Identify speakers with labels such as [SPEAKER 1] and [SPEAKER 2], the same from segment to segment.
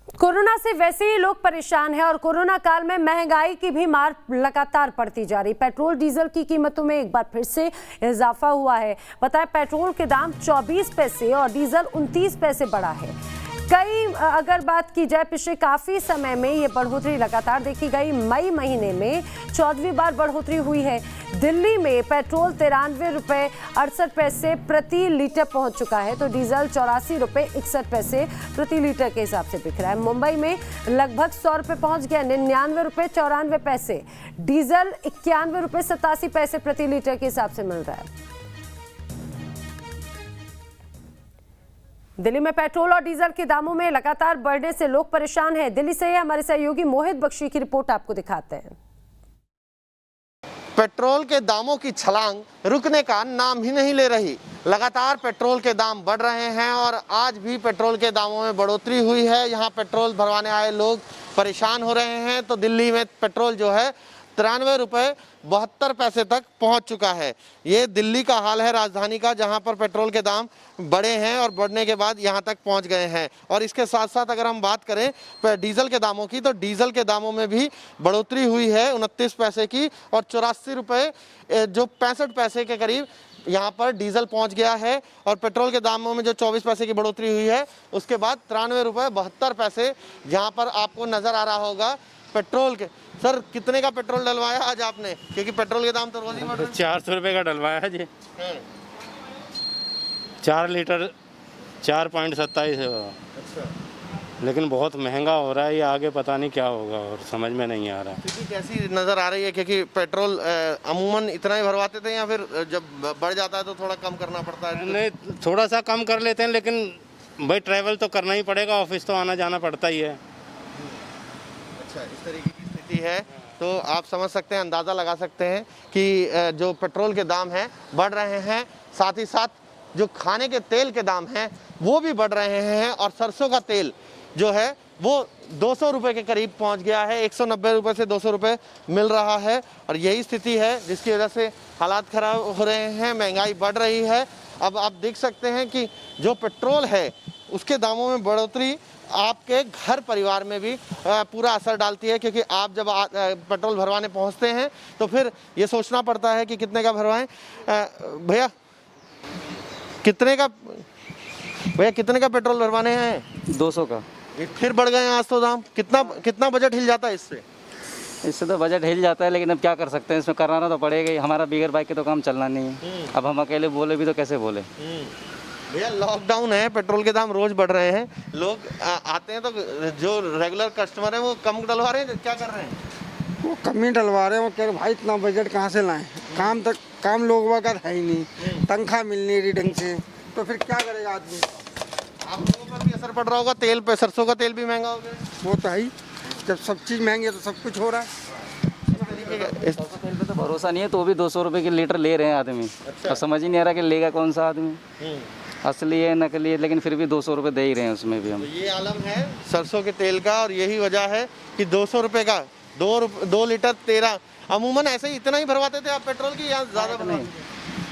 [SPEAKER 1] Corona से वैसे ही लोग परेशान हैं और कोरोना काल में महंगाई की भी मार लगातार बढ़ती जा रही। पेट्रोल डीजल की कीमतों में एक बार फिर से इजाफा हुआ है। बताएं, पेट्रोल के दाम 24 पैसे और डीजल 29 पैसे बढ़ा है। अगर बात की जाए पिछले काफ़ी समय में ये बढ़ोतरी लगातार देखी गई। मई महीने में 14वीं बार बढ़ोतरी हुई है। दिल्ली में पेट्रोल 93 रुपये 68 पैसे प्रति लीटर पहुंच चुका है, तो डीजल 84 रुपये 61 पैसे प्रति लीटर के हिसाब से बिक रहा है। मुंबई में लगभग 100 रुपये पहुंच गया, 99 रुपये 94 पैसे। डीजल 91 रुपये 87 पैसे प्रति लीटर के हिसाब से मिल रहा है। दिल्ली में पेट्रोल और डीजल के दामों में लगातार बढ़ने से लोग परेशान हैं। दिल्ली से हमारे सहयोगी मोहित बख्शी की रिपोर्ट आपको दिखाते हैं।
[SPEAKER 2] पेट्रोल के दामों की छलांग रुकने का नाम ही नहीं ले रही। लगातार पेट्रोल के दाम बढ़ रहे हैं और आज भी पेट्रोल के दामों में बढ़ोतरी हुई है। यहाँ पेट्रोल भरवाने आए लोग परेशान हो रहे हैं। तो दिल्ली में पेट्रोल जो है 93 रुपये 72 पैसे तक पहुंच चुका है। ये दिल्ली का हाल है, राजधानी का, जहां पर पेट्रोल के दाम बढ़े हैं और बढ़ने के बाद यहां तक पहुंच गए हैं। और इसके साथ साथ अगर हम बात करें डीजल के दामों की, तो डीजल के दामों में भी बढ़ोतरी हुई है 29 पैसे की और 84 रुपये जो 65 पैसे के करीब यहाँ पर डीजल पहुँच गया है। और पेट्रोल के दामों में जो 24 पैसे की बढ़ोतरी हुई है, उसके बाद 93 रुपये 72 पैसे यहाँ पर आपको नज़र आ रहा होगा पेट्रोल के। सर, कितने का पेट्रोल डलवाया आज आपने? क्योंकि पेट्रोल के दाम तो रोज ही बढ़ रहे हैं।
[SPEAKER 3] 400 रुपये का डलवाया है जी। 4 लीटर 4.27 है।
[SPEAKER 2] अच्छा,
[SPEAKER 3] लेकिन बहुत महंगा हो रहा है ये, आगे पता नहीं क्या होगा और समझ में नहीं आ रहा।
[SPEAKER 2] क्योंकि कैसी नज़र आ रही है? क्योंकि पेट्रोल अमूमन इतना ही भरवाते थे या फिर जब बढ़ जाता है तो थोड़ा कम करना पड़ता है?
[SPEAKER 3] नहीं, थोड़ा सा कम कर लेते हैं, लेकिन भाई ट्रैवल तो करना ही पड़ेगा, ऑफिस तो आना जाना पड़ता ही है।
[SPEAKER 2] अच्छा, इस तरीके की स्थिति है। तो आप समझ सकते हैं, अंदाज़ा लगा सकते हैं कि जो पेट्रोल के दाम हैं बढ़ रहे हैं, साथ ही साथ जो खाने के तेल के दाम हैं वो भी बढ़ रहे हैं। और सरसों का तेल जो है वो 200 रुपये के करीब पहुंच गया है। 190 रुपये से 200 रुपये मिल रहा है। और यही स्थिति है जिसकी वजह से हालात ख़राब हो रहे हैं, महंगाई बढ़ रही है। अब आप देख सकते हैं कि जो पेट्रोल है उसके दामों में बढ़ोतरी आपके घर परिवार में भी पूरा असर डालती है। क्योंकि आप जब पेट्रोल भरवाने पहुंचते हैं तो फिर ये सोचना पड़ता है कि कितने का भरवाएं। भैया कितने का पेट्रोल भरवाने हैं?
[SPEAKER 4] 200 का।
[SPEAKER 2] फिर बढ़ गए आज तो दाम। कितना बजट हिल जाता है इससे
[SPEAKER 4] तो बजट हिल जाता है, लेकिन अब क्या कर सकते हैं, इसमें कराना तो पड़ेगा ही। हमारा बिगर बाइक के तो काम चलना नहीं है। अब हम अकेले बोले भी तो कैसे बोले।
[SPEAKER 2] भैया लॉकडाउन है, पेट्रोल के दाम रोज बढ़ रहे हैं, लोग आते हैं तो जो रेगुलर कस्टमर हैं वो कम डलवा रहे हैं, क्या कर रहे हैं?
[SPEAKER 5] वो कम ही डलवा रहे हैं। वो कह रहे भाई इतना बजट कहाँ से लाएं, काम लोगों का है ही नहीं, तनख्वाह मिलनी रही ढंग से, तो फिर क्या करेगा आदमी।
[SPEAKER 2] आप लोगों पर भी असर पड़ रहा होगा, तेल पे, सरसों का तेल भी महंगा हो गया।
[SPEAKER 5] वो तो है ही, जब सब चीज़ महंगी है तो सब कुछ हो रहा है।
[SPEAKER 4] तेल पे तो भरोसा नहीं है, तो भी 200 रुपये की लीटर ले रहे हैं आदमी। अब समझ ही नहीं आ रहा कि लेगा कौन सा आदमी, असली है नकली है, लेकिन फिर भी 200 रुपये दे ही रहे हैं उसमें भी हम।
[SPEAKER 2] तो ये आलम है सरसों के तेल का। और यही वजह है कि 200 रुपये का 2 लीटर 13। अमूमन ऐसे ही इतना ही भरवाते थे आप पेट्रोल की या ज़्यादा?
[SPEAKER 4] नहीं,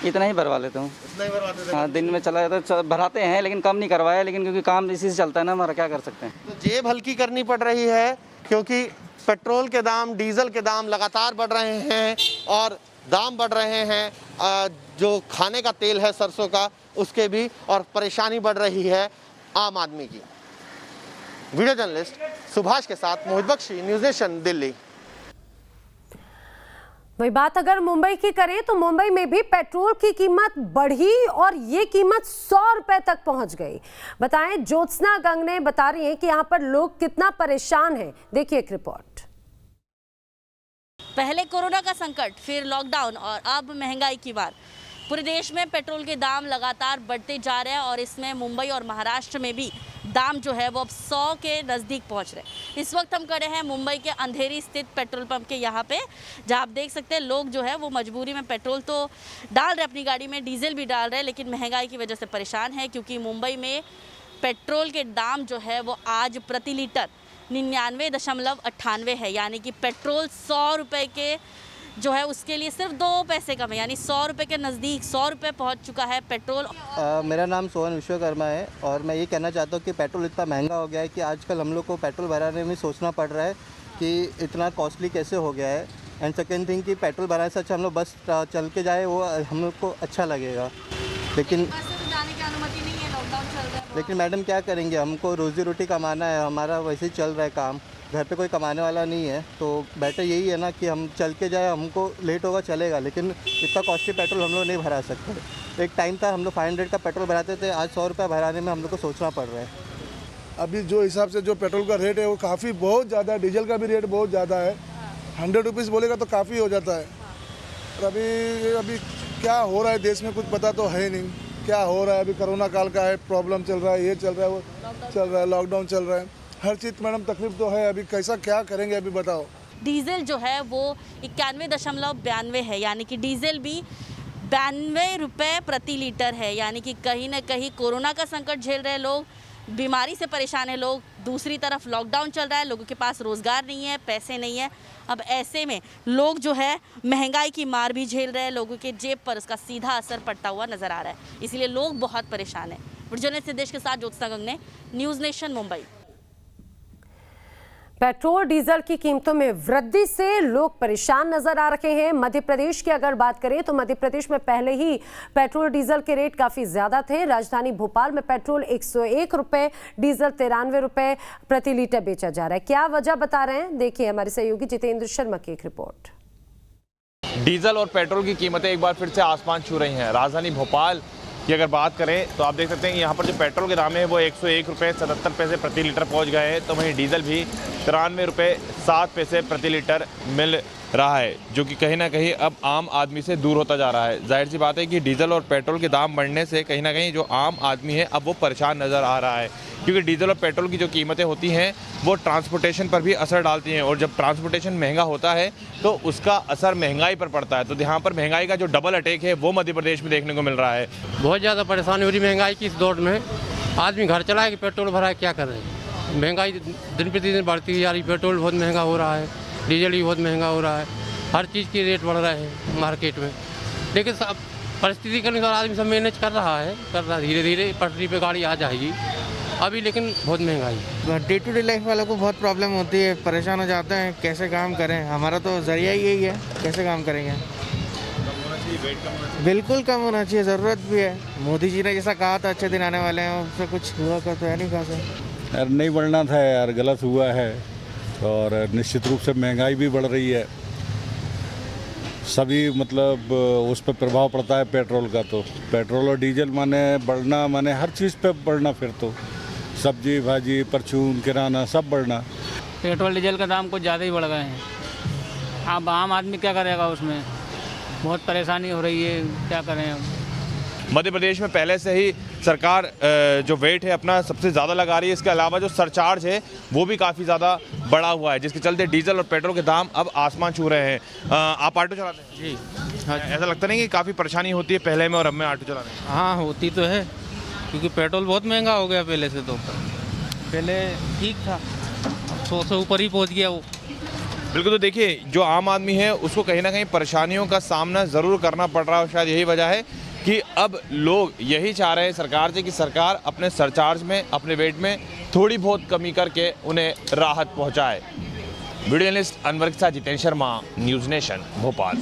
[SPEAKER 4] इतना ही भरवा लेता हूँ।
[SPEAKER 2] इतना ही भरवाते थे?
[SPEAKER 4] हाँ, दिन में चला जाता है, भराते हैं, लेकिन कम नहीं करवाया, लेकिन क्योंकि काम इसी से चलता है ना हमारा, क्या कर सकते हैं।
[SPEAKER 2] तो जेब हल्की करनी पड़ रही है क्योंकि पेट्रोल के दाम, डीजल के दाम लगातार बढ़ रहे हैं और दाम बढ़ रहे हैं जो खाने का तेल है सरसों का, उसके भी, और परेशानी बढ़ रही है आम आदमी की। वीडियो जर्नलिस्ट सुभाष के साथ मोहित बख्शी, न्यूज़ नेशन, दिल्ली।
[SPEAKER 1] वही बात अगर मुंबई की करें तो मुंबई में भी पेट्रोल की कीमत बढ़ी और ये कीमत 100 रुपए तक पहुंच गई। बताएं, ज्योत्सना गंगने बता रही हैं कि यहां पर लोग कितना परेशान हैं। देखिए एक रिपोर्ट।
[SPEAKER 6] पहले कोरोना का संकट, फिर लॉकडाउन और अब महंगाई की मार। पूरे देश में पेट्रोल के दाम लगातार बढ़ते जा रहे हैं और इसमें मुंबई और महाराष्ट्र में भी दाम जो है वो अब 100 के नज़दीक पहुंच रहे हैं। इस वक्त हम खड़े हैं मुंबई के अंधेरी स्थित पेट्रोल पंप के यहाँ पे, जहाँ आप देख सकते हैं लोग जो है वो मजबूरी में पेट्रोल तो डाल रहे अपनी गाड़ी में, डीजल भी डाल रहे हैं, लेकिन महंगाई की वजह से परेशान है। क्योंकि मुंबई में पेट्रोल के दाम जो है वो आज प्रति लीटर 99.98 है, यानी कि पेट्रोल 100 रुपये के जो है उसके लिए सिर्फ 2 पैसे कम है, यानी 100 रुपये के नज़दीक 100 रुपये पहुँच चुका है पेट्रोल।
[SPEAKER 7] मेरा नाम सोहन विश्वकर्मा है और मैं ये कहना चाहता हूँ कि पेट्रोल इतना महंगा हो गया है कि आजकल हम लोग को पेट्रोल भराने में सोचना पड़ रहा है कि इतना कॉस्टली कैसे हो गया है। एंड सेकेंड थिंग कि पेट्रोल भराने से अच्छा हम लोग बस चल के जाए, वो हम लोग को अच्छा लगेगा। लेकिन
[SPEAKER 6] जाने की अनुमति नहीं है, लॉकडाउन चल रहा है।
[SPEAKER 7] लेकिन मैडम क्या करेंगे, हमको रोज़ी रोटी कमाना है, हमारा वैसे ही चल रहा है काम, घर पे कोई कमाने वाला नहीं है, तो बेटर यही है ना कि हम चल के जाए। हमको लेट होगा चलेगा, लेकिन इतना कॉस्टली पेट्रोल हम लोग नहीं भरा सकते। एक टाइम था हम लोग 500 का पेट्रोल भराते थे, आज 100 रुपये भराने में हम लोग को सोचना पड़ रहा है।
[SPEAKER 8] अभी जो हिसाब से जो पेट्रोल का रेट है वो काफ़ी बहुत ज़्यादा है, डीजल का भी रेट बहुत ज़्यादा है। 100 रुपीज़ बोलेगा तो काफ़ी हो जाता है। और अभी क्या हो रहा है देश में कुछ पता तो है नहीं, क्या हो रहा है। अभी कोरोना काल का है, प्रॉब्लम चल रहा है, ये चल रहा है, वो चल रहा है, लॉकडाउन चल रहा है, हर चीज़ मैडम तकलीफ तो है। अभी कैसा क्या करेंगे अभी बताओ।
[SPEAKER 6] डीजल जो है वो 91.92 है, यानी कि डीजल भी 92 रुपये प्रति लीटर है। यानी कि कहीं ना कहीं कोरोना का संकट झेल रहे लोग, बीमारी से परेशान है लोग, दूसरी तरफ लॉकडाउन चल रहा है, लोगों के पास रोज़गार नहीं है, पैसे नहीं है। अब ऐसे में लोग जो है महंगाई की मार भी झेल रहे हैं, लोगों के जेब पर उसका सीधा असर पड़ता हुआ नज़र आ रहा है। इसलिए लोग बहुत परेशान हैं। वीडियो सिद्धेश के साथ Jyotsna Gangne, news nation, Mumbai.
[SPEAKER 1] Petrol diesel की कीमतों में वृद्धि से लोग परेशान नजर आ रहे हैं। मध्य प्रदेश की अगर बात करें तो मध्य प्रदेश में पहले ही पेट्रोल डीजल के रेट काफी ज्यादा थे। राजधानी भोपाल में पेट्रोल 101 रुपए, डीजल 93 रुपए प्रति लीटर बेचा जा रहा है। क्या वजह बता रहे हैं, देखिए हमारे सहयोगी जितेंद्र शर्मा की एक रिपोर्ट।
[SPEAKER 9] डीजल और पेट्रोल की कीमतें एक बार फिर से आसमान छू रही हैं। राजधानी भोपाल की अगर बात करें तो आप देख सकते हैं कि यहाँ पर जो पेट्रोल के दाम है वो 101 रुपये 77 पैसे प्रति लीटर पहुँच गए हैं, तो वहीं डीजल भी 93 रुपये 7 पैसे प्रति लीटर मिल रहा है, जो कि कहीं ना कहीं अब आम आदमी से दूर होता जा रहा है। जाहिर सी बात है कि डीजल और पेट्रोल के दाम बढ़ने से कहीं ना कहीं जो आम आदमी है अब वो परेशान नज़र आ रहा है, क्योंकि डीजल और पेट्रोल की जो कीमतें होती हैं वो ट्रांसपोर्टेशन पर भी असर डालती हैं, और जब ट्रांसपोर्टेशन महंगा होता है तो उसका असर महंगाई पर पड़ता है। तो यहाँ पर महंगाई का जो डबल अटैक है वो मध्य प्रदेश में देखने को मिल रहा है।
[SPEAKER 10] बहुत ज़्यादा परेशानी हो रही महंगाई की इस दौर में। आदमी घर चलाए कि पेट्रोल भरा है, क्या कर रहे हैं। महंगाई दिन प्रतिदिन बढ़ती जा रही, पेट्रोल बहुत महंगा हो रहा है, डीजल भी बहुत महंगा हो रहा है, हर चीज़ की रेट बढ़ रहे हैं मार्केट में। लेकिन सब परिस्थिति के अनुसार आदमी सब मैनेज कर रहा है, धीरे धीरे पटरी पे गाड़ी आ जाएगी अभी, लेकिन बहुत महंगाई।
[SPEAKER 5] डे टू डे लाइफ वालों को बहुत प्रॉब्लम होती है, परेशान हो जाते हैं, कैसे काम करें। हमारा तो जरिया ही यही है, कैसे काम करेंगे। बिल्कुल कम होना चाहिए, ज़रूरत भी है। मोदी जी ने जैसा कहा था अच्छे दिन आने वाले हैं, उससे कुछ हुआ का तो है नहीं खासा।
[SPEAKER 11] यार नहीं बढ़ना था यार, गलत हुआ है। और निश्चित रूप से महंगाई भी बढ़ रही है, सभी मतलब उस पर प्रभाव पड़ता है पेट्रोल का। तो पेट्रोल और डीजल माने बढ़ना, माने हर चीज़ पे बढ़ना, फिर तो सब्जी भाजी परचून किराना सब बढ़ना।
[SPEAKER 12] पेट्रोल डीजल का दाम कुछ ज़्यादा ही बढ़ गए हैं। अब आम आदमी क्या करेगा, उसमें बहुत परेशानी हो रही है, क्या करें।
[SPEAKER 9] मध्य प्रदेश में पहले से ही सरकार जो वेट है अपना सबसे ज़्यादा लगा रही है। इसके अलावा जो सरचार्ज है वो भी काफ़ी ज़्यादा बढ़ा हुआ है, जिसके चलते डीजल और पेट्रोल के दाम अब आसमान छू रहे हैं। आप ऑटो चलाते हैं?
[SPEAKER 12] जी
[SPEAKER 9] हाँ। ऐसा लगता नहीं कि काफ़ी परेशानी होती है पहले में और अब में ऑटो चलाने में?
[SPEAKER 12] हाँ होती तो है, क्योंकि पेट्रोल बहुत महंगा हो गया पहले से। तो पहले ठीक था, 100 से ऊपर ही पहुँच गया वो।
[SPEAKER 9] बिल्कुल। तो देखिए जो आम आदमी है उसको कहीं ना कहीं परेशानियों का सामना ज़रूर करना पड़ रहा है। शायद यही वजह है कि अब लोग यही चाह रहे हैं सरकार से कि सरकार अपने सरचार्ज में, अपने वेट में थोड़ी बहुत कमी करके उन्हें राहत पहुंचाए। वीडियो जर्नलिस्ट अनवर के साथ जितेंद्र शर्मा, न्यूज़ नेशन, भोपाल।